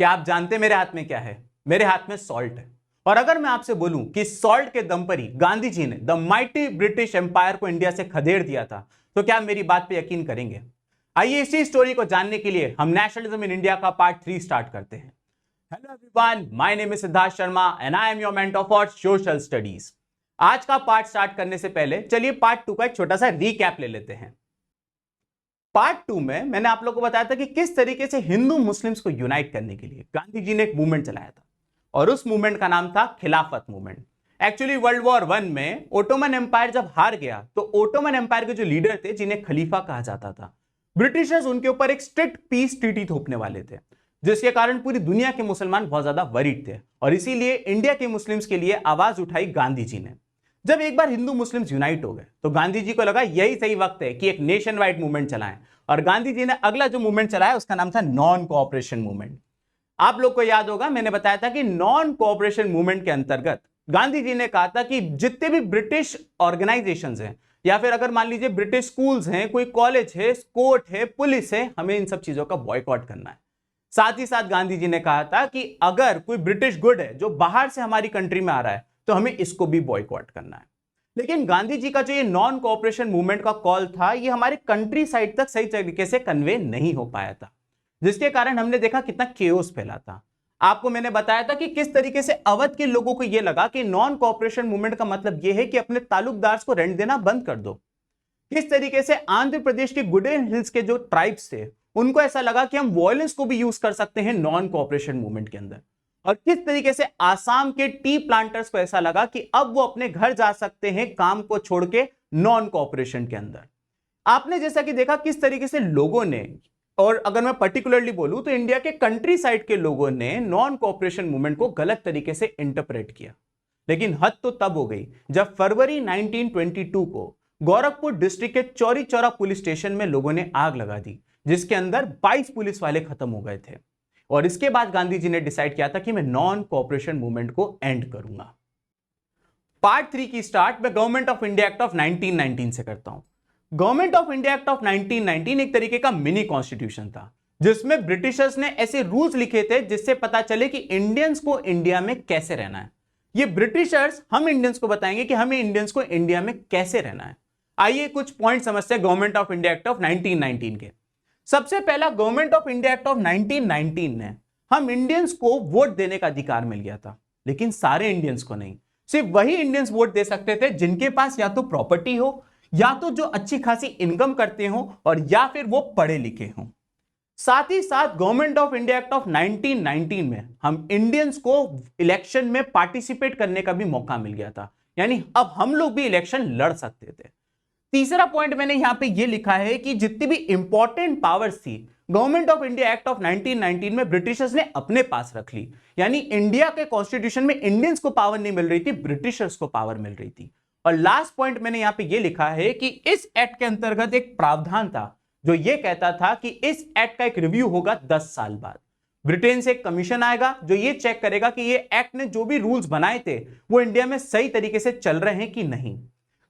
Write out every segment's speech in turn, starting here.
क्या आप जानते हैं मेरे हाथ में क्या है? मेरे हाथ में सॉल्ट है। और अगर मैं आपसे बोलूं कि सॉल्ट के दम पर ही गांधी जी ने द माइटी ब्रिटिश एम्पायर को इंडिया से खदेड़ दिया था, तो क्या आप मेरी बात पे यकीन करेंगे? आइए इसी स्टोरी को जानने के लिए हम नेशनलिज्म इन इंडिया का पार्ट 3 स्टार्ट करते हैं। Hello everyone, my name is Siddharth Sharma and I am your mentor for social studies. आज का पार्ट स्टार्ट करने से पहले चलिए पार्ट 2 का एक छोटा सा रीकैप ले लेते हैं। पार्ट 2 में मैंने आप लोगों को बताया था कि किस तरीके से हिंदू मुस्लिम्स को यूनाइट करने के लिए गांधी जी ने एक मूवमेंट चलाया था और उस मूवमेंट का नाम था खिलाफत मूवमेंट। एक्चुअली वर्ल्ड वॉर 1 में ओटोमन एम्पायर जब हार गया तो ओटोमन एम्पायर के जो लीडर थे, जिन्हें खलीफा कहा जाता था, ब्रिटिशर्स उनके ऊपर एक स्ट्रिक्ट पीस ट्रीटी थोपने वाले थे, जिसके कारण पूरी दुनिया के मुसलमान बहुत ज्यादा वरीड थे और इसीलिए इंडिया के मुस्लिम्स के लिए आवाज उठाई गांधी जी ने। जब एक बार हिंदू मुस्लिम्स यूनाइट हो गए तो गांधी जी को लगा यही सही वक्त है कि एक नेशन वाइड मूवमेंट चलाएं और गांधी जी ने अगला जो मूवमेंट चलाया उसका नाम था नॉन कोऑपरेशन मूवमेंट। आप लोग को याद होगा मैंने बताया था कि नॉन कोऑपरेशन मूवमेंट के अंतर्गत गांधी जी ने कहा था कि जितने भी ब्रिटिश ऑर्गेनाइजेशंस हैं या फिर अगर मान लीजिए ब्रिटिश स्कूल्स हैं, कोई कॉलेज है, कोर्ट है, पुलिस है, हमें इन सब चीजों का बॉयकॉट करना है। साथ ही साथ गांधी जी ने कहा था कि अगर कोई ब्रिटिश गुड है जो बाहर से हमारी कंट्री में आ रहा है तो हमें इसको भी बॉयकॉट करना है। लेकिन गांधी जी का जो ये नॉन कोऑपरेशन मूवमेंट का कॉल था, ये हमारे कंट्री साइड तक सही तरीके से कन्वे नहीं हो पाया था, जिसके कारण हमने देखा कितना केओस फैला था। आपको मैंने बताया था कि किस तरीके से अवध के लोगों को यह लगा कि नॉन कोऑपरेशन मूवमेंट का मतलब यह है कि अपने ताल्लुकदार को रेंट देना बंद कर दो। किस तरीके से आंध्र प्रदेश के गुडेन हिल्स के जो ट्राइब्स थे, उनको ऐसा लगा कि हम वॉयलेंस को भी यूज कर सकते हैं नॉन कोऑपरेशन मूवमेंट के अंदर। और किस तरीके से आसाम के टी प्लांटर्स को ऐसा लगा कि अब वो अपने घर जा सकते हैं काम को छोड़ के नॉन कोऑपरेशन के अंदर। आपने जैसा कि देखा किस तरीके से लोगों ने, और अगर मैं पर्टिकुलरली बोलूं तो इंडिया के कंट्री साइड के लोगों ने नॉन कोऑपरेशन मूवमेंट को गलत तरीके से इंटरप्रेट किया। लेकिन हद तो तब हो गई जब फरवरी 1922 को गोरखपुर डिस्ट्रिक्ट के चौरी चौरा पुलिस स्टेशन में लोगों ने आग लगा दी, जिसके अंदर 22 पुलिस वाले खत्म हो गए थे। और इसके बाद गांधी जी ने डिसाइड किया था कि मैं नॉन कोऑपरेशन मूवमेंट को एंड करूंगा। पार्ट 3 की स्टार्ट मैं government of India act of 1919 से करता हूं। Government of India act of 1919 एक तरीके का मिनी कॉन्स्टिट्यूशन था, जिसमें ब्रिटिशर्स ने ऐसे रूल्स लिखे थे जिससे पता चले कि इंडियंस को इंडिया में कैसे रहना है। ये ब्रिटिशर्स हम इंडियंस को बताएंगे कि हमें इंडियंस को इंडिया में कैसे रहना है। आइए कुछ पॉइंट समझते हैं government of India act of 1919 के। सबसे पहला, government of India act of 1919 ने हम इंडियंस को वोट देने का अधिकार मिल गया था, लेकिन सारे इंडियंस को नहीं। सिर्फ वही इंडियंस वोट दे सकते थे जिनके पास या तो प्रॉपर्टी हो, या तो जो अच्छी खासी इनकम करते हो, और या फिर वो पढ़े लिखे हों। साथ ही साथ government of India act of 1919 में हम इंडियंस को इलेक्शन में पार्टिसिपेट करने का भी मौका मिल गया था, यानी अब हम लोग भी इलेक्शन लड़ सकते थे। तीसरा पॉइंट मैंने यहां पे ये लिखा है कि जितनी भी इंपॉर्टेंट पावर्स थी government of India act of 1919 में ब्रिटिशर्स ने अपने पास रख ली, यानी इंडिया के कॉन्स्टिट्यूशन में इंडियंस को पावर नहीं मिल रही थी, ब्रिटिशर्स को पावर मिल रही थी। और लास्ट पॉइंट मैंने यहां पे ये लिखा है कि इस एक्ट के अंतर्गत एक प्रावधान था जो ये कहता था कि इस एक्ट का एक रिव्यू होगा 10 साल बाद। ब्रिटेन से एक कमीशन आएगा जो ये चेक करेगा कि ये एक्ट ने जो भी रूल्स बनाए थे वो इंडिया में सही तरीके से चल रहे हैं कि नहीं।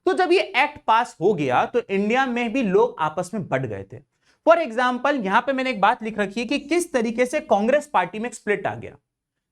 तो जब ये एक्ट पास हो गया तो इंडिया में भी लोग आपस में बट गए थे। फॉर एग्जाम्पल यहां पे मैंने एक बात लिख रखी है कि किस तरीके से कांग्रेस पार्टी में एक स्प्लिट आ गया।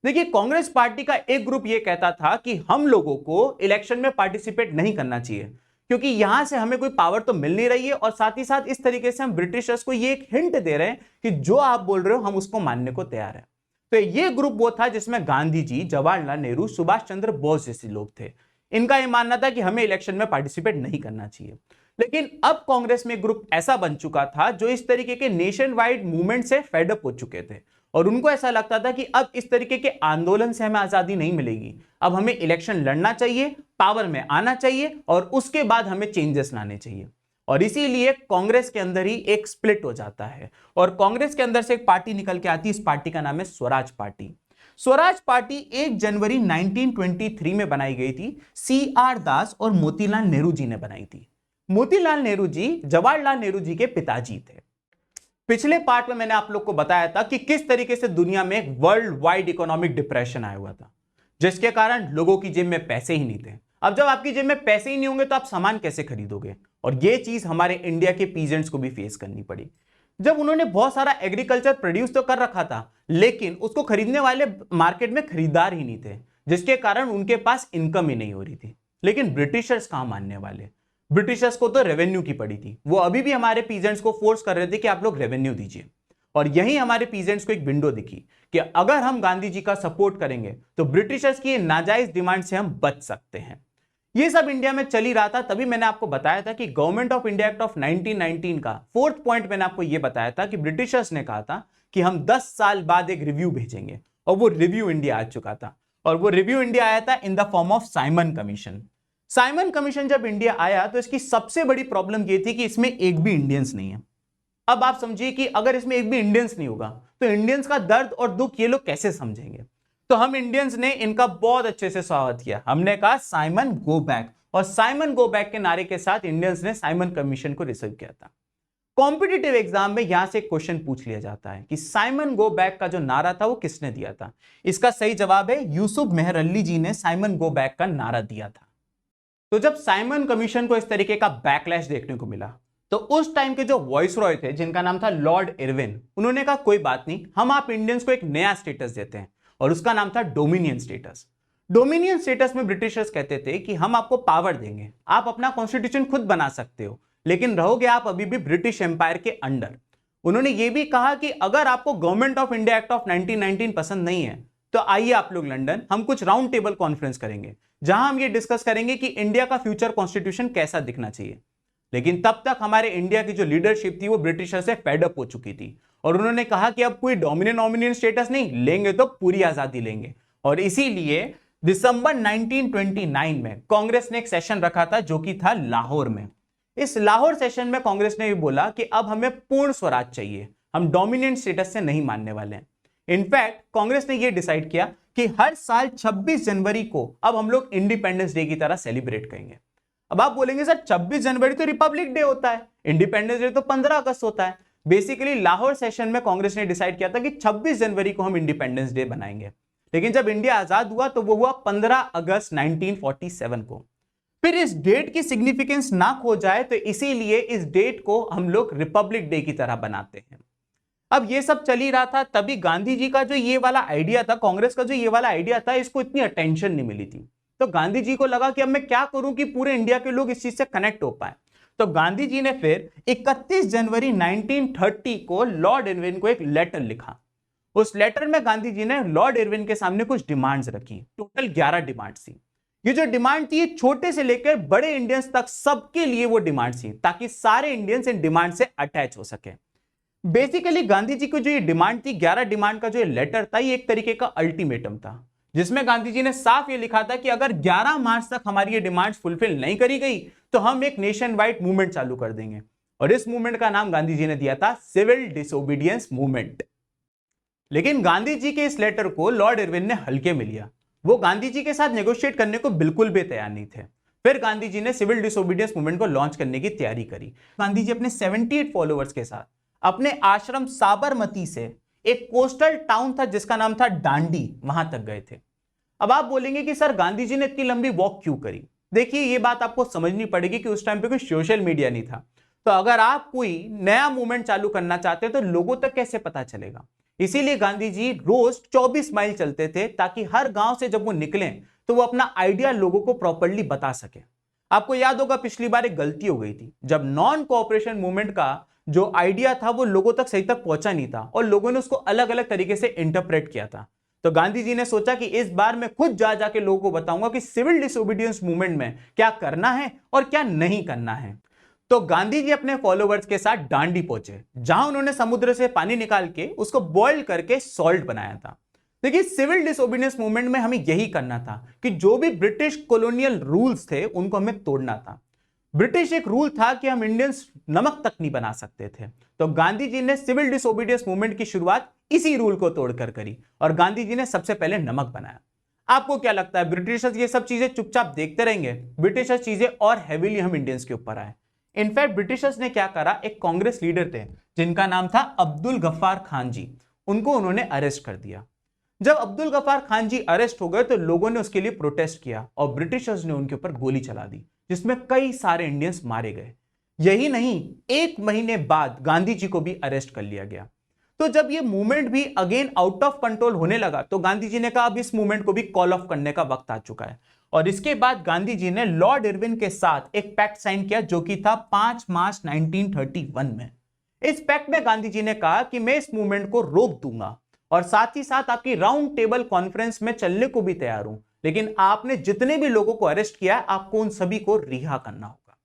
देखिए, कांग्रेस पार्टी का एक ग्रुप ये कहता था कि हम लोगों को इलेक्शन में पार्टिसिपेट नहीं करना चाहिए, क्योंकि यहां से हमें कोई पावर तो मिल नहीं रही है, और साथ ही साथ इस तरीके से हम ब्रिटिशर्स को ये एक हिंट दे रहे हैं कि जो आप बोल रहे हो हम उसको मानने को तैयार है। तो ये ग्रुप वो था जिसमें गांधी जी, जवाहरलाल नेहरू, सुभाष चंद्र बोस जैसे लोग थे। इनका यह मानना था कि हमें इलेक्शन में पार्टिसिपेट नहीं करना चाहिए। लेकिन अब कांग्रेस में ग्रुप ऐसा बन चुका था जो इस तरीके के नेशन वाइड मूवमेंट से फेडअप हो चुके थे, और उनको ऐसा लगता था कि अब इस तरीके के आंदोलन से हमें आजादी नहीं मिलेगी, अब हमें इलेक्शन लड़ना चाहिए, पावर में आना चाहिए, और उसके बाद हमें चेंजेस लाने चाहिए। और इसीलिए कांग्रेस के अंदर ही एक स्प्लिट हो जाता है, और कांग्रेस के अंदर से एक पार्टी निकल के आती है। इस पार्टी का नाम है स्वराज पार्टी। स्वराज पार्टी 1 जनवरी 1923 में बनाई गई थी। CR दास और मोतीलाल नेहरू जी ने बनाई थी। मोतीलाल नेहरू जी जवाहरलाल नेहरू जी के पिताजी थे। पिछले पार्ट में मैंने आप लोग को बताया था कि किस तरीके से दुनिया में वर्ल्ड वाइड इकोनॉमिक डिप्रेशन आया हुआ था, जिसके कारण लोगों की जेब में पैसे ही नहीं थे। अब जब आपकी जेब में पैसे ही नहीं होंगे तो आप सामान कैसे खरीदोगे, और यह चीज हमारे इंडिया के पीजेंट्स को भी फेस करनी पड़ी। जब उन्होंने बहुत सारा एग्रीकल्चर प्रोड्यूस तो कर रखा था, लेकिन उसको खरीदने वाले मार्केट में खरीदार ही नहीं थे, जिसके कारण उनके पास इनकम ही नहीं हो रही थी। लेकिन ब्रिटिशर्स कहां मानने वाले, ब्रिटिशर्स को तो रेवेन्यू की पड़ी थी। वो अभी भी हमारे पीजेंट्स को फोर्स कर रहे थे कि आप लोग रेवेन्यू दीजिए। और यही हमारे पीजेंट्स को एक विंडो दिखी कि अगर हम गांधी जी का सपोर्ट करेंगे तो ब्रिटिशर्स की नाजायज डिमांड से हम बच सकते हैं। ये सब इंडिया में चल ही रहा था, तभी मैंने आपको बताया था कि government of India act of 1919 का 4th पॉइंट मैंने आपको यह बताया था कि ब्रिटिशर्स ने कहा था कि हम 10 साल बाद एक रिव्यू भेजेंगे, और वो रिव्यू इंडिया आ चुका था। और वो रिव्यू इंडिया आया था in the form of Simon commission. Simon commission जब इंडिया आया तो इसकी सबसे बड़ी प्रॉब्लम यह थी कि इसमें एक भी इंडियंस नहीं है। अब आप समझिए कि अगर इसमें एक भी इंडियंस नहीं होगा तो इंडियंस का दर्द और दुख ये लोग कैसे समझेंगे। तो हम इंडियंस ने इनका बहुत अच्छे से स्वागत किया। हमने कहा साइमन गो बैक, और साइमन गो बैक के नारे के साथ इंडियंस ने साइमन कमीशन को रिसीव किया था। कॉम्पिटिटिव एग्जाम में यहां से क्वेश्चन पूछ लिया जाता है कि साइमन गो बैक का जो नारा था वो किसने दिया था। इसका सही जवाब है यूसुफ मेहर अली जी ने साइमन गो बैक का नारा दिया था। तो जब साइमन कमीशन को इस तरीके का बैकलैश देखने को मिला तो उस टाइम के जो वॉइसरॉय थे, जिनका नाम था लॉर्ड इरविन, उन्होंने कहा कोई बात नहीं, हम आप इंडियंस को एक नया स्टेटस देते हैं, और उसका नाम था डोमिनियन स्टेटस। डोमिनियन स्टेटस में ब्रिटिशर्स कहते थे कि हम आपको पावर देंगे, आप अपना कॉन्स्टिट्यूशन खुद बना सकते हो, लेकिन रहोगे आप अभी भी ब्रिटिश एम्पायर के अंडर। उन्होंने ये भी कहा कि अगर आपको government of India act of 1919 पसंद नहीं है तो आइए आप लोग लंदन, हम कुछ राउंड टेबल कॉन्फ्रेंस करेंगे जहां हम ये डिस्कस करेंगे कि इंडिया का फ्यूचर कॉन्स्टिट्यूशन कैसा दिखना चाहिए। लेकिन तब तक हमारे इंडिया की जो लीडरशिप थी वो ब्रिटिशर से फेड अप हो चुकी थी, और उन्होंने कहा कि अब कोई डोमिनियन स्टेटस नहीं लेंगे तो पूरी आजादी लेंगे। और इसीलिए दिसंबर 1929 में कांग्रेस ने एक सेशन रखा था जो कि था लाहौर में। इस लाहौर सेशन में कांग्रेस ने भी बोला कि अब हमें पूर्ण स्वराज चाहिए, हम डोमिनियन स्टेटस से नहीं मानने वाले हैं। इनफैक्ट कांग्रेस ने यह डिसाइड किया कि हर साल 26 जनवरी को अब हम लोग इंडिपेंडेंस डे की तरह सेलिब्रेट करेंगे। अब आप बोलेंगे सर 26 जनवरी तो रिपब्लिक डे होता है, इंडिपेंडेंस डे तो 15 अगस्त होता है। बेसिकली लाहौर सेशन में कांग्रेस ने डिसाइड किया था कि 26 जनवरी को हम इंडिपेंडेंस डे बनाएंगे, लेकिन जब इंडिया आजाद हुआ तो वो हुआ 15 अगस्त 1947 को। फिर इस डेट की सिग्निफिकेंस ना खो जाए तो इसीलिए इस डेट को हम लोग रिपब्लिक डे की तरह बनाते हैं। अब ये सब चल ही रहा था, तभी गांधी जी का जो ये वाला आइडिया था, कांग्रेस का जो ये वाला आइडिया था, इसको इतनी अटेंशन नहीं मिली थी। तो गांधी जी को लगा कि अब मैं क्या करूं कि पूरे इंडिया के लोग इस चीज से कनेक्ट हो पाए। तो गांधी जी ने फिर 31 जनवरी 1930 को लॉर्ड इरविन को एक लेटर लिखा। उस लेटर में गांधी जी ने लॉर्ड इरविन के सामने कुछ डिमांड्स रखी। टोटल 11 डिमांड्स थी। ये जो डिमांड थी छोटे से लेकर बड़े इंडियंस तक सबके लिए वो डिमांड थी, ताकि सारे इंडियंस इन डिमांड से अटैच हो सके। बेसिकली गांधी जी को जो ये डिमांड थी, 11 डिमांड का जो ये लेटर था, ये एक तरीके का अल्टीमेटम था, जिसमें गांधी जी ने साफ ये लिखा था कि अगर 11 मार्च तक हमारी ये डिमांड्स फुलफिल नहीं करी गई तो हम एक नेशन वाइड मूवमेंट चालू कर देंगे। और इस मूवमेंट का नाम गांधी जी ने दिया था सिविल डिसोबीडियंस मूवमेंट। लेकिन गांधी जी के इस लेटर को लॉर्ड इरविन ने हल्के में लिया। वो गांधी जी के साथ नेगोशिएट करने को बिल्कुल भी तैयार नहीं थे। फिर गांधी जी ने सिविल डिसोबीडियंस मूवमेंट को लॉन्च करने की तैयारी करी। गांधी जी अपने 78 फॉलोअर्स के साथ अपने आश्रम साबरमती से एक कोस्टल टाउन था जिसका नाम था डांडी, वहां तक गए थे। अब आप बोलेंगे कि सर गांधी जी ने इतनी लंबी वॉक क्यों करी। देखिए ये बात आपको समझनी पड़ेगी कि उस टाइम पे कोई सोशल मीडिया नहीं था, तो अगर आप कोई नया मूवमेंट चालू करना चाहते हैं तो लोगों तक कैसे पता चलेगा। इसीलिए गांधी जी रोज 24 माइल चलते थे, ताकि हर गांव से जब वो निकले तो वो अपना आइडिया लोगों को प्रॉपर्ली बता सके। आपको याद होगा पिछली बार एक गलती हो गई थी, जब नॉन कोऑपरेशन मूवमेंट का जो आइडिया था वो लोगों तक सही तक पहुंचा नहीं था और लोगों ने उसको अलग अलग तरीके से इंटरप्रेट किया था। तो गांधी जी ने सोचा कि इस बार मैं खुद जा जाके लोगों को बताऊंगा कि सिविल डिसोबीडियंस मूवमेंट में क्या करना है और क्या नहीं करना है। तो गांधी जी अपने फॉलोअर्स के साथ डांडी पहुंचे, जहां उन्होंने समुद्र से पानी निकाल के उसको बॉइल करके सॉल्ट बनाया था। देखिए सिविल डिसोबीडियंस मूवमेंट में हमें यही करना था कि जो भी ब्रिटिश कॉलोनियल रूल्स थे उनको हमें तोड़ना था। ब्रिटिश एक रूल था कि हम इंडियंस नमक तक नहीं बना सकते थे, तो गांधी जी ने सिविल डिसोबीडियंस मूवमेंट की शुरुआत इसी रूल को तोड़कर करी और गांधी जी ने सबसे पहले नमक बनाया। आपको क्या लगता है ब्रिटिशर्स ये सब चीजें चुपचाप देखते रहेंगे? ब्रिटिशर्स चीजें और हैवीली हम इंडियंस के ऊपर आए। इनफैक्ट ब्रिटिशर्स ने क्या करा, एक कांग्रेस लीडर थे जिनका नाम था अब्दुल गफ्फार खान जी, उनको उन्होंने अरेस्ट कर दिया। जब अब्दुल गफ्फार खान जी अरेस्ट हो गए तो लोगों ने उसके लिए प्रोटेस्ट किया और ब्रिटिशर्स ने उनके ऊपर गोली चला दी, जिसमें कई सारे इंडियंस मारे गए। यही नहीं, 1 महीने बाद गांधी जी को भी अरेस्ट कर लिया गया। तो जब ये मूवमेंट भी अगेन आउट ऑफ कंट्रोल होने लगा तो गांधी जी ने कहा अब इस मूवमेंट को भी कॉल ऑफ करने का वक्त आ चुका है। और इसके बाद गांधी जी ने लॉर्ड इरविन के साथ एक पैक्ट साइन किया जो कि था 5 मार्च 1931 में। इस पैक्ट में गांधी जी ने कहा कि मैं इस मूवमेंट को रोक दूंगा और साथ ही साथ आपकी राउंड टेबल कॉन्फ्रेंस में चलने को भी तैयार हूं, लेकिन आपने जितने भी लोगों को अरेस्ट किया है आपको उन सभी को रिहा करना होगा।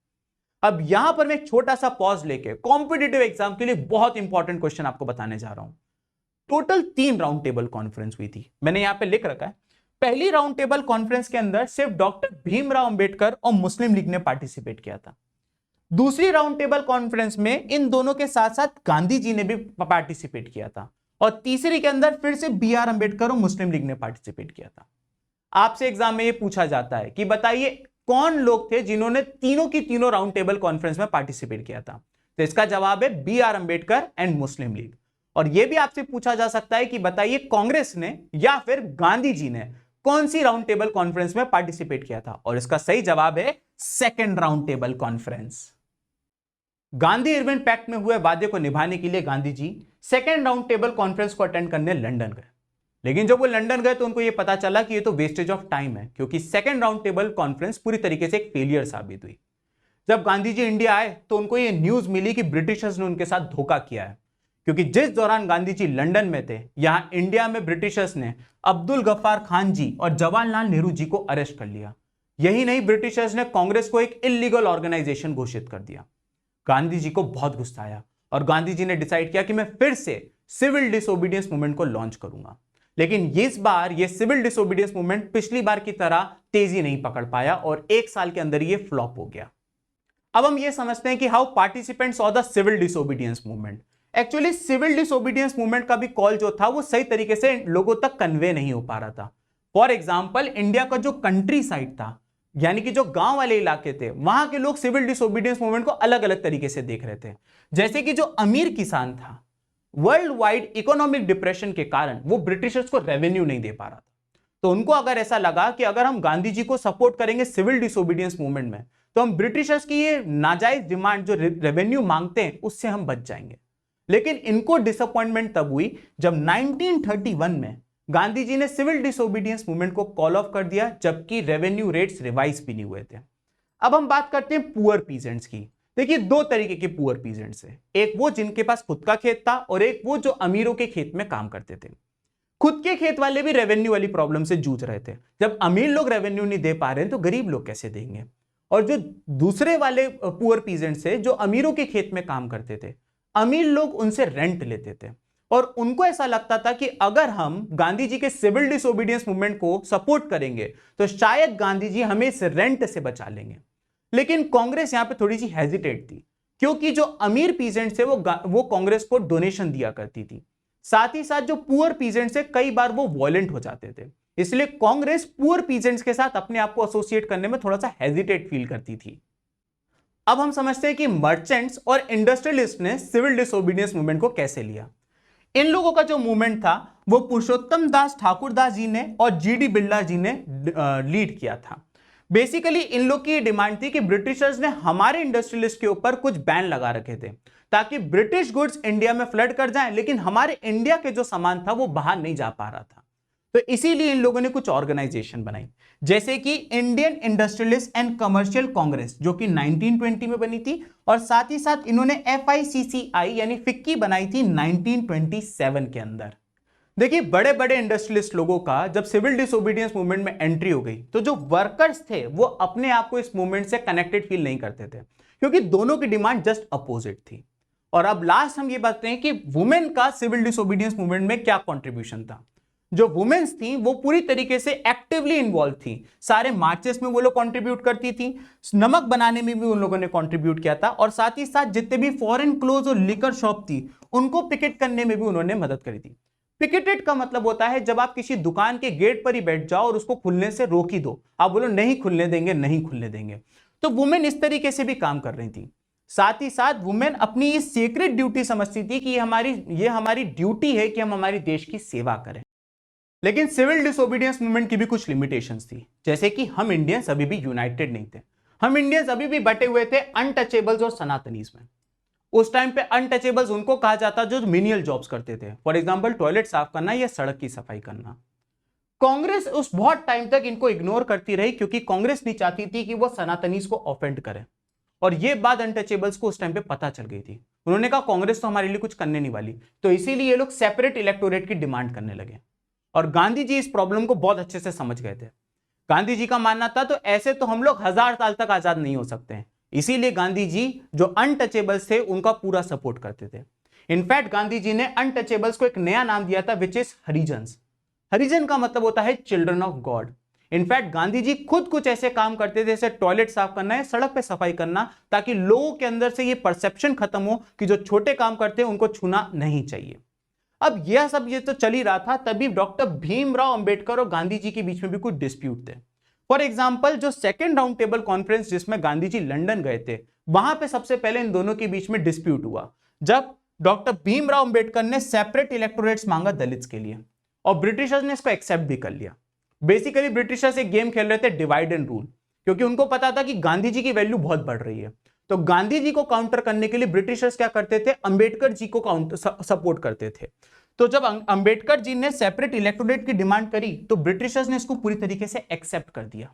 अब यहां पर मैं एक छोटा सा पॉज लेके कॉम्पिटिटिव एग्जाम के लिए बहुत इंपॉर्टेंट क्वेश्चन आपको बताने जा रहा हूं। टोटल 3 राउंड टेबल कॉन्फ्रेंस हुई थी, मैंने यहां पे लिख रखा है। पहली राउंड टेबल कॉन्फ्रेंस के अंदर सिर्फ डॉक्टर भीमराव अंबेडकर और मुस्लिम लीग ने पार्टिसिपेट किया था। दूसरी राउंड टेबल कॉन्फ्रेंस में इन दोनों के साथ साथ गांधी जी ने भी पार्टिसिपेट किया था। और तीसरी के अंदर फिर से BR अंबेडकर और मुस्लिम लीग ने पार्टिसिपेट किया था। आपसे एग्जाम में यह पूछा जाता है कि बताइए कौन लोग थे जिन्होंने तीनों की तीनों राउंड टेबल कॉन्फ्रेंस में पार्टिसिपेट किया था। तो इसका जवाब है BR Ambedkar and Muslim league. और यह भी आपसे पूछा जा सकता है कि बताइए कांग्रेस ने या फिर गांधी जी ने कौन सी राउंड टेबल कॉन्फ्रेंस में पार्टिसिपेट किया था। और इसका सही जवाब है second round table conference. Gandhi Irwin pact में हुए वादे को निभाने के लिए Gandhi ji second round table conference को अटेंड करने लंदन गए। लेकिन जब वो लंदन गए तो उनको ये पता चला कि ये तो वेस्टेज ऑफ टाइम है, क्योंकि सेकेंड राउंड टेबल कॉन्फ्रेंस पूरी तरीके से एक फेलियर साबित हुई। जब गांधी जी इंडिया आए तो उनको ये न्यूज मिली कि ब्रिटिशर्स ने उनके साथ धोखा किया है, क्योंकि जिस दौरान गांधी जी लंदन में थे यहां इंडिया में ब्रिटिशर्स ने अब्दुल गफ्फार खान जी और जवाहरलाल नेहरू जी को अरेस्ट कर लिया। यही नहीं, ब्रिटिशर्स ने कांग्रेस को एक इलीगल ऑर्गेनाइजेशन घोषित कर दिया। गांधी जी को बहुत गुस्सा आया और गांधी जी ने डिसाइड किया कि मैं फिर से सिविल डिसोबीडियंस मूवमेंट को लॉन्च करूंगा। लेकिन इस बार ये सिविल डिसोबीडियंस मूवमेंट पिछली बार की तरह तेजी नहीं पकड़ पाया और 1 साल के अंदर ये फ्लॉप हो गया। अब हम ये समझते हैं कि how participants of the civil disobedience movement. Actually civil disobedience movement का भी कॉल जो था वो सही तरीके से लोगों तक कन्वे नहीं हो पा रहा था। फॉर एग्जाम्पल, इंडिया का जो कंट्री साइड था, यानी कि जो गांव वाले इलाके थे, वहां के लोग सिविल डिसोबीडियंस मूवमेंट को अलग अलग तरीके से देख रहे थे। जैसे कि जो अमीर किसान था, वर्ल्ड वाइड इकोनॉमिक डिप्रेशन के कारण वो ब्रिटिशर्स को रेवेन्यू नहीं दे पा रहा था। तो उनको अगर ऐसा लगा कि अगर हम गांधी जी को सपोर्ट करेंगे सिविल डिसोबीडियंस मूवमेंट में तो हम ब्रिटिशर्स की ये नाजायज डिमांड जो रेवेन्यू मांगते हैं उससे हम बच जाएंगे। लेकिन इनको डिसअपॉइंटमेंट तब हुई जब 1931 में गांधी जी ने सिविल डिसोबीडियंस मूवमेंट को कॉल ऑफ कर दिया, जबकि रेवेन्यू रेट्स रिवाइज भी नहीं हुए थे। अब हम बात करते हैं पुअर पीजेंट्स की। देखिए, 2 तरीके के पुअर पीजेंट्स हैं, एक वो जिनके पास खुद का खेत था और एक वो जो अमीरों के खेत में काम करते थे। खुद के खेत वाले भी रेवेन्यू वाली प्रॉब्लम से जूझ रहे थे। जब अमीर लोग रेवेन्यू नहीं दे पा रहे हैं तो गरीब लोग कैसे देंगे। और जो दूसरे वाले पुअर पीजेंट्स थे जो अमीरों के खेत में काम करते थे, अमीर लोग उनसे रेंट लेते थे और उनको ऐसा लगता था कि अगर हम गांधी जी के सिविल डिसोबीडियंस मूवमेंट को सपोर्ट करेंगे तो शायद गांधी जी हमें इस रेंट से बचा लेंगे। लेकिन कांग्रेस यहां पे थोड़ी सी हेजिटेट थी, क्योंकि जो अमीर पीजेंट्स थे वो कांग्रेस को डोनेशन दिया करती थी। साथ ही साथ जो पुअर पीजेंट्स थे कई बार वो वॉयलेंट हो जाते थे, इसलिए कांग्रेस पुअर पीजेंट्स के साथ अपने आप को एसोसिएट करने में थोड़ा सा हेजिटेट फील करती थी। अब हम समझते हैं कि मर्चेंट्स और इंडस्ट्रियलिस्ट ने सिविल डिसोबीडियंस मूवमेंट को कैसे लिया। इन लोगों का जो मूवमेंट था वो पुरुषोत्तम दास ठाकुरदास जी ने और GD बिरला जी ने लीड किया था। बेसिकली इन लोग की डिमांड थी कि ब्रिटिशर्स ने हमारे इंडस्ट्रियलिस्ट के ऊपर कुछ बैन लगा रखे थे ताकि ब्रिटिश गुड्स इंडिया में फ्लड कर जाएं, लेकिन हमारे इंडिया के जो सामान था वो बाहर नहीं जा पा रहा था। तो इसीलिए इन लोगों ने कुछ ऑर्गेनाइजेशन बनाई, जैसे कि Indian industrialist and commercial Congress जो कि 1920 में बनी थी, और साथ ही साथ इन्होंने FICCI यानी फिक्की बनाई थी 1927 के अंदर। देखिए, बड़े बड़े इंडस्ट्रियलिस्ट लोगों का जब सिविल डिसोबीडियंस मूवमेंट में एंट्री हो गई तो जो वर्कर्स थे वो अपने आप को इस मूवमेंट से कनेक्टेड फील नहीं करते थे, क्योंकि दोनों की डिमांड जस्ट अपोजिट थी। और अब लास्ट हम ये बताते हैं कि वुमेन का सिविल डिसोबीडियंस मूवमेंट में क्या कॉन्ट्रीब्यूशन था। जो वुमेन्स थी वो पूरी तरीके से एक्टिवली इन्वॉल्व थी, सारे मार्चेस में वो लोग कंट्रीब्यूट करती थी, नमक बनाने में भी उन लोगों ने कंट्रीब्यूट किया था, और साथ ही साथ जितने भी फॉरेन क्लोज और लिकर शॉप थी उनको पिकेट करने में भी उन्होंने मदद करी थी। पिकेटेड का मतलब होता है जब आप किसी दुकान के गेट पर ही बैठ जाओ और उसको खुलने से रोक ही दो, आप बोलो नहीं खुलने देंगे, नहीं खुलने देंगे। तो वुमेन इस तरीके से भी काम कर रही थी। साथ ही साथ वुमेन अपनी इस सीक्रेट ड्यूटी समझती थी कि ये हमारी ड्यूटी है कि हम हमारे देश की सेवा करें। लेकिन सिविल डिसोबीडियंस मूवमेंट की भी कुछ लिमिटेशंस थी, जैसे कि हम इंडियंस अभी भी यूनाइटेड नहीं थे। हम इंडियंस अभी भी बटे हुए थे अनटचेबल्स और सनातनीज में। उस टाइम पे अनटचेबल्स उनको कहा जाता जो मिनियल जॉब्स करते थे, फॉर एग्जांपल टॉयलेट साफ करना या सड़क की सफाई करना। कांग्रेस उस बहुत टाइम तक इनको इग्नोर करती रही क्योंकि कांग्रेस नहीं चाहती थी कि वो सनातनीज को ऑफेंड करे, और ये बात अनटचेबल्स को उस टाइम पे पता चल गई थी। उन्होंने कहा कांग्रेस तो हमारे लिए कुछ करने नहीं वाली, तो इसीलिए ये लोग सेपरेट इलेक्टोरेट की डिमांड करने लगे। और गांधी जी इस प्रॉब्लम को बहुत अच्छे से समझ गए थे। गांधी जी का मानना था तो ऐसे तो हम लोग 1000 साल तक आजाद नहीं हो सकते हैं, इसीलिए गांधी जी जो अनटचेबल्स थे उनका पूरा सपोर्ट करते थे। इनफैक्ट गांधी जी ने अनटचेबल्स को एक नया नाम दिया था विच इज हरिजन्स। हरिजन का मतलब होता है children of God. In fact Gandhi ji खुद कुछ ऐसे काम करते थे जैसे टॉयलेट साफ करना है, सड़क पे सफाई करना, ताकि लोगों के अंदर से ये परसेप्शन खत्म हो कि जो छोटे काम करते हैं उनको छूना नहीं चाहिए। अब यह सब ये तो चल ही रहा था, तभी डॉक्टर भीमराव अंबेडकर और गांधी जी के बीच में भी कुछ डिस्प्यूट थे। फॉर एग्जाम्पल जो सेकेंड राउंड टेबल कॉन्फ्रेंस जिसमें गांधी जी लंदन गए थे, वहां पे सबसे पहले इन दोनों के बीच में डिस्प्यूट हुआ जब डॉक्टर भीमराव अंबेडकर ने सेपरेट इलेक्टोरेट्स मांगा दलित्स के लिए, और ब्रिटिशर्स ने इसको एक्सेप्ट भी कर लिया। बेसिकली ब्रिटिशर्स एक गेम खेल रहे थे डिवाइड एंड रूल, क्योंकि उनको पता था कि गांधी जी की वैल्यू बहुत बढ़ रही है। तो गांधी जी को काउंटर करने के लिए ब्रिटिशर्स क्या करते थे, अंबेडकर जी को सपोर्ट करते थे। तो जब अंबेडकर जी ने सेपरेट इलेक्टोरेट की डिमांड करी तो ब्रिटिशर्स ने इसको पूरी तरीके से एक्सेप्ट कर दिया।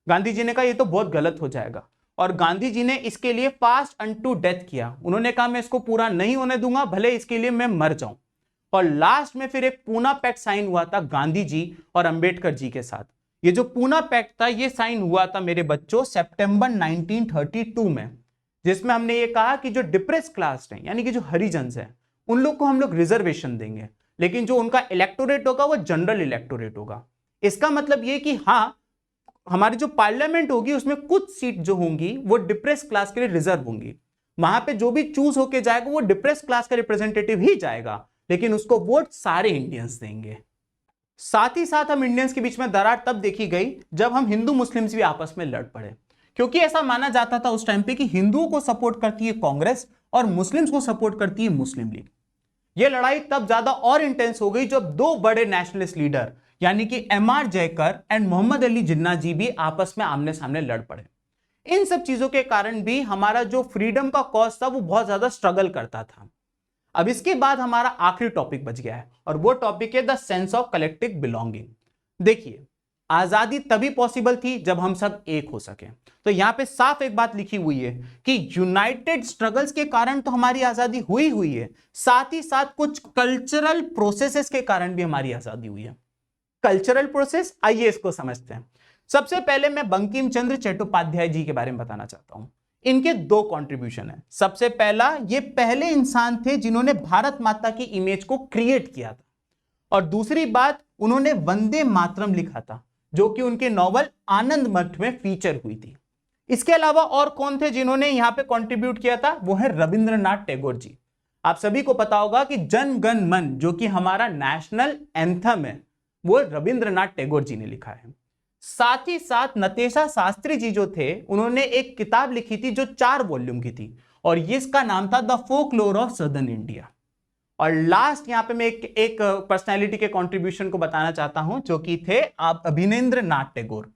गांधी जी ने कहा ये तो बहुत गलत हो जाएगा, और गांधी जी ने इसके लिए फास्ट अनटू डेथ किया। उन्होंने कहा मैं इसको पूरा नहीं होने दूंगा, भले इसके लिए मैं मर जाऊं। और लास्ट में फिर एक पूना पैक्ट साइन हुआ था गांधी जी और अंबेडकर जी के साथ। ये जो पूना पैक्ट था ये साइन हुआ था मेरे बच्चों सितंबर 1932 में, जिसमें हमने ये कहा कि जो डिप्रेस क्लास है यानी कि जो हरिजन्स है उन लोग को हम लोग रिजर्वेशन देंगे, लेकिन जो उनका इलेक्टोरेट होगा वो जनरल इलेक्टोरेट होगा। इसका मतलब ये कि हाँ, हमारी जो पार्लियामेंट होगी उसमें कुछ सीट जो होंगी वो डिप्रेस क्लास के लिए रिजर्व होंगी। वहां पे जो भी चूज होके जाएगा वो डिप्रेस क्लास का रिप्रेजेंटेटिव ही जाएगा, लेकिन उसको वोट सारे इंडियंस देंगे। साथ ही साथ हम इंडियंस के बीच में दरार तब देखी गई जब हम हिंदू मुस्लिम्स भी आपस में लड़ पड़े, क्योंकि ऐसा माना जाता था उस टाइम पे कि हिंदुओं को सपोर्ट करती है कांग्रेस और मुस्लिम्स को सपोर्ट करती है मुस्लिम लीग। यह लड़ाई तब ज्यादा और इंटेंस हो गई जब दो बड़े नेशनलिस्ट लीडर यानी कि एमआर जयकर एंड मोहम्मद अली जिन्ना जी भी आपस में आमने सामने लड़ पड़े। इन सब चीजों के कारण भी हमारा जो फ्रीडम का कॉज था वो बहुत ज्यादा स्ट्रगल करता था। अब इसके बाद हमारा आखिरी टॉपिक बच गया है, और वो टॉपिक है the sense of collective belonging. देखिए, आजादी तभी पॉसिबल थी जब हम सब एक हो सके। तो यहां पे साफ एक बात लिखी हुई है कि यूनाइटेड स्ट्रगल्स के कारण तो हमारी आजादी हुई है, साथ ही साथ कुछ कल्चरल प्रोसेसेस के कारण भी हमारी आजादी हुई है। कल्चरल प्रोसेस, आइए इसको समझते हैं। सबसे पहले मैं बंकिम चंद्र चट्टोपाध्याय जी के बारे में बताना चाहता हूं। इनके दो कंट्रीब्यूशन है। सबसे पहला, ये पहले इंसान थे जिन्होंने भारत माता की इमेज को क्रिएट किया था, और दूसरी बात, उन्होंने वंदे मातरम लिखा था जो कि उनके नॉवल आनंद मठ में फीचर हुई थी। इसके अलावा और कौन थे जिन्होंने यहां पे कंट्रीब्यूट किया था, वो है रविंद्रनाथ टैगोर जी। आप सभी को पता होगा कि जन गण मन जो कि हमारा नेशनल एंथम है वो रविंद्रनाथ टैगोर जी ने लिखा है। साथ ही साथ नतेशा शास्त्री जी जो थे उन्होंने एक किताब लिखी थी जो 4 वॉल्यूम की थी, और इसका नाम था the folklore of southern India. और लास्ट यहां पे मैं एक पर्सनैलिटी के कंट्रीब्यूशन को बताना चाहता हूं जो कि थे आप अभिनेंद्र नाथ टैगोर।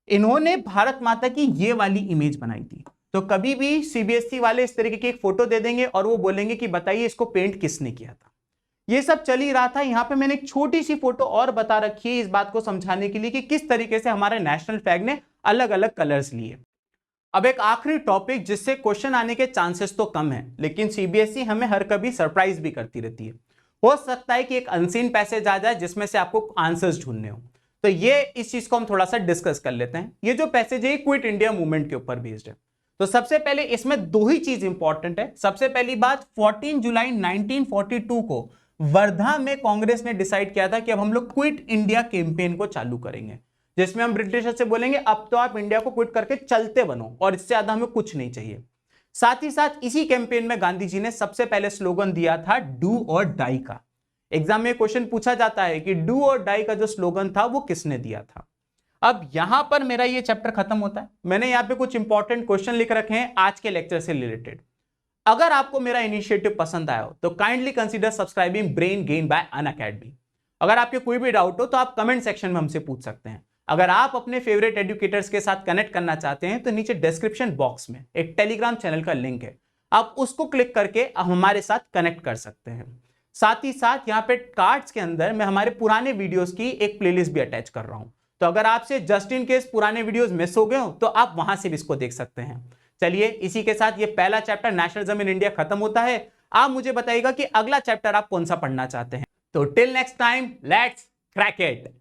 इन्होंने भारत माता की ये वाली इमेज बनाई थी। तो कभी भी सीबीएसई वाले इस तरीके की एक फोटो दे देंगे और वो बोलेंगे कि बताइए इसको पेंट किसने किया था। ये सब चल ही रहा था। यहां पे मैंने एक छोटी सी फोटो और बता रखी है इस बात को समझाने के लिए कि किस तरीके से हमारे नेशनल फ्लैग ने अलग अलग कलर्स लिए। अब एक आखिरी टॉपिक जिससे क्वेश्चन आने के चांसेस तो कम है, लेकिन सीबीएसई हमें हर कभी सरप्राइज भी करती रहती है। हो सकता है कि एक अनसीन पैसेज आ जाए जिसमें से आपको आंसर्स ढूंढने हो। तो ये इस चीज को हम थोड़ा सा डिस्कस कर लेते हैं। ये जो पैसेज है क्विट इंडिया मूवमेंट के ऊपर बेस्ड है। तो सबसे पहले इसमें 2 ही चीज इंपॉर्टेंट है। सबसे पहली बात, 14 जुलाई 1942 को वर्धा में कांग्रेस ने डिसाइड किया था कि अब हम लोग क्विट इंडिया कैंपेन को चालू करेंगे, जिसमें हम ब्रिटिशर से बोलेंगे अब तो आप इंडिया को क्विट करके चलते बनो और इससे ज्यादा हमें कुछ नहीं चाहिए। साथ ही साथ इसी कैंपेन में गांधी जी ने सबसे पहले स्लोगन दिया था डू और डाई का। एग्जाम में क्वेश्चन पूछा जाता है कि डू और डाई का जो स्लोगन था वो किसने दिया था। अब यहां पर मेरा ये चैप्टर खत्म होता है। मैंने यहां पे कुछ इंपॉर्टेंट क्वेश्चन लिख रखे हैं आज के लेक्चर से रिलेटेड। अगर आपको मेरा इनिशिएटिव पसंद आया हो तो kindly consider subscribing brain gain by Unacademy. अगर आपके कोई भी डाउट हो तो आप कमेंट सेक्शन में हमसे पूछ सकते हैं। अगर आप अपने फेवरेट एजुकेटर्स के साथ कनेक्ट करना चाहते हैं तो नीचे डिस्क्रिप्शन बॉक्स में एक टेलीग्राम चैनल का लिंक है, आप उसको क्लिक करके आप हमारे साथ कनेक्ट कर सकते हैं। साथ ही साथ यहाँ पे कार्ड्स के अंदर मैं हमारे पुराने वीडियोस की एक प्लेलिस्ट भी अटैच कर रहा हूं, तो अगर आपसे जस्ट इन केस पुराने वीडियोस मिस हो गए हो तो आप वहां से भी इसको देख सकते हैं। चलिए इसी के साथ ये पहला चैप्टर नेशनलिज्म इन इंडिया खत्म होता है। आप मुझे बताइएगा कि अगला चैप्टर आप कौन सा पढ़ना चाहते हैं। तो till next time, let's crack it.